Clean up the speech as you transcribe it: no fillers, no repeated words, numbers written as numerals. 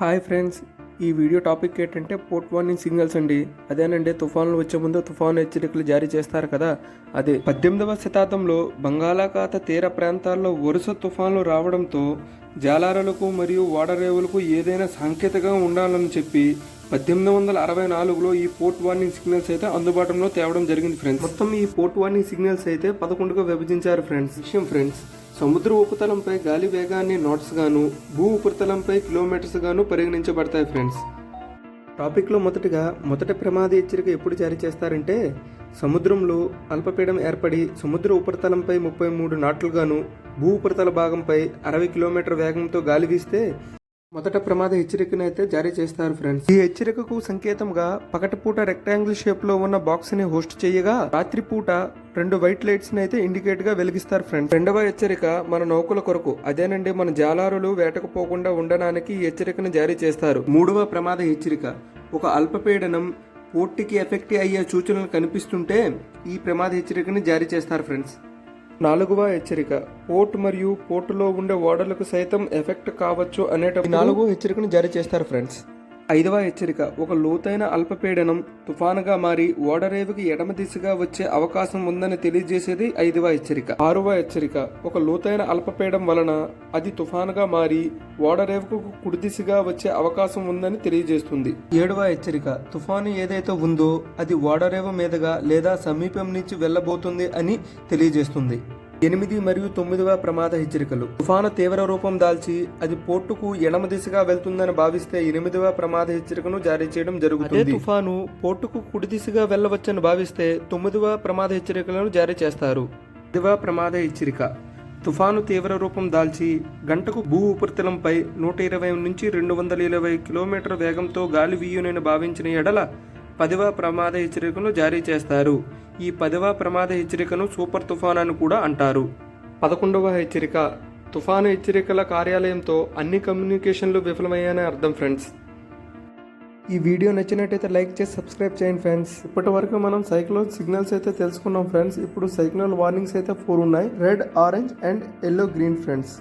Hi friends, ఈ video topic ఏంటంటే port warning signals అండి. అదేనండి, తుఫాన్లు వచ్చే ముందు తుఫాను హెచ్చరికలు జారీ చేస్తారు కదా. అదే 18వ శతాబ్దంలో బంగాళాఖాత తీర ప్రాంతాల్లో వరుస తుఫాన్లు రావడంతో జాలారులకు మరియు ఓడరేవులకు ఏదైనా సాంకేతికంగా ఉండాలని చెప్పి 1864లో ఈ పోర్ట్ వార్నింగ్ సిగ్నల్స్ అయితే అందుబాటులో తేవడం జరిగింది ఫ్రెండ్స్. మొత్తం ఈ పోర్ట్ వార్నింగ్ సిగ్నల్స్ అయితే 11గా విభజించారు ఫ్రెండ్స్. సముద్ర ఉపరితలంపై గాలి వేగాన్ని నోట్స్ గాను, భూ ఉపరితలంపై కిలోమీటర్స్ గాను పరిగణించబడతాయి ఫ్రెండ్స్. టాపిక్లో మొదటి ప్రమాద హెచ్చరిక ఎప్పుడు జారీ చేస్తారంటే, సముద్రంలో అల్పపీడనం ఏర్పడి సముద్ర ఉపరితలంపై 33 నాట్లుగాను, భూ ఉపరితల భాగంపై 60 కిలోమీటర్ వేగంతో గాలి వీస్తే మొదట ప్రమాద హెచ్చరికను అయితే జారీ చేస్తారు ఫ్రెండ్స్. ఈ హెచ్చరికకు సంకేతంగా పగటిపూట రెక్టాంగిల్ షేప్ లో ఉన్న బాక్స్ ని హోస్ట్ చేయగా, రాత్రిపూట 2 వైట్ లైట్స్ ని అయితే ఇండికేట్ గా వెలిగిస్తారు ఫ్రెండ్స్. రెండవ హెచ్చరిక మన నౌకల కొరకు, అదేనండి మన జాలారులు వేటకు పోకుండా ఉండడానికి ఈ హెచ్చరికను జారీ చేస్తారు. మూడవ ప్రమాద హెచ్చరిక, ఒక అల్పపీడనం పోర్టుకి ఎఫెక్ట్ అయ్యే సూచనలు కనిపిస్తుంటే ఈ ప్రమాద హెచ్చరికను జారీ చేస్తారు ఫ్రెండ్స్. నాలుగవ హెచ్చరిక, పోర్ట్ మరియు పోర్టులో ఉండే ఓడలకు సైతం ఎఫెక్ట్ కావచ్చు అనేటప్పుడు 4వ హెచ్చరికను జారీ చేస్తారు ఫ్రెండ్స్. ఐదవ హెచ్చరిక, ఒక లోతైన అల్పపీడనం తుఫానుగా మారి ఓడరేవుకి ఎడమ దిశగా వచ్చే అవకాశం ఉందని తెలియజేసేది 5వ హెచ్చరిక. 6వ హెచ్చరిక, ఒక లోతైన అల్పపీడనం వలన అది తుఫానుగా మారి ఓడరేవుకు కుడి దిశగా వచ్చే అవకాశం ఉందని తెలియజేస్తుంది. 7వ హెచ్చరిక, తుఫాను ఏదైతే ఉందో అది ఓడరేవు మీదుగా లేదా సమీపం నుంచి వెళ్లబోతుంది అని తెలియజేస్తుంది. 8 మరియు 9వ ప్రమాద హెచ్చరికలు, తుఫాను తీవ్ర రూపం దాల్చి అది పోర్టుకు ఎడమ దిశగా వెళ్తుందని భావిస్తే 8వ ప్రమాద హెచ్చరికను జారీ చేయడం జరుగుతుంది. తుఫాను పోర్టుకు కుడి దిశగా వెళ్లవచ్చని భావిస్తే 9వ ప్రమాద హెచ్చరికలను జారీ చేస్తారు. 10వ ప్రమాద హెచ్చరిక, తుఫాను తీవ్ర రూపం దాల్చి గంటకు భూ ఉపరితలంపై 120 నుంచి 220 కిలోమీటర్ వేగంతో గాలి వీయునని భావించిన ఎడల 10వ ప్రమాద హెచ్చరికను జారీ చేస్తారు. ఈ 10వ ప్రమాద హెచ్చరికను సూపర్ తుఫాన్ అని కూడా అంటారు. 11వ హెచ్చరిక, తుఫాను హెచ్చరికల కార్యాలయంతో అన్ని కమ్యూనికేషన్లు విఫలమయ్యాయని అర్థం ఫ్రెండ్స్. ఈ వీడియో నచ్చినట్టయితే లైక్ చేసి సబ్స్క్రైబ్ చేయండి ఫ్రెండ్స్. ఇప్పటి వరకు మనం సైక్లోన్ సిగ్నల్స్ అయితే తెలుసుకున్నాం ఫ్రెండ్స్. ఇప్పుడు సైక్లోన్ వార్నింగ్స్ అయితే 4 ఉన్నాయి: red, orange and yellow, green friends.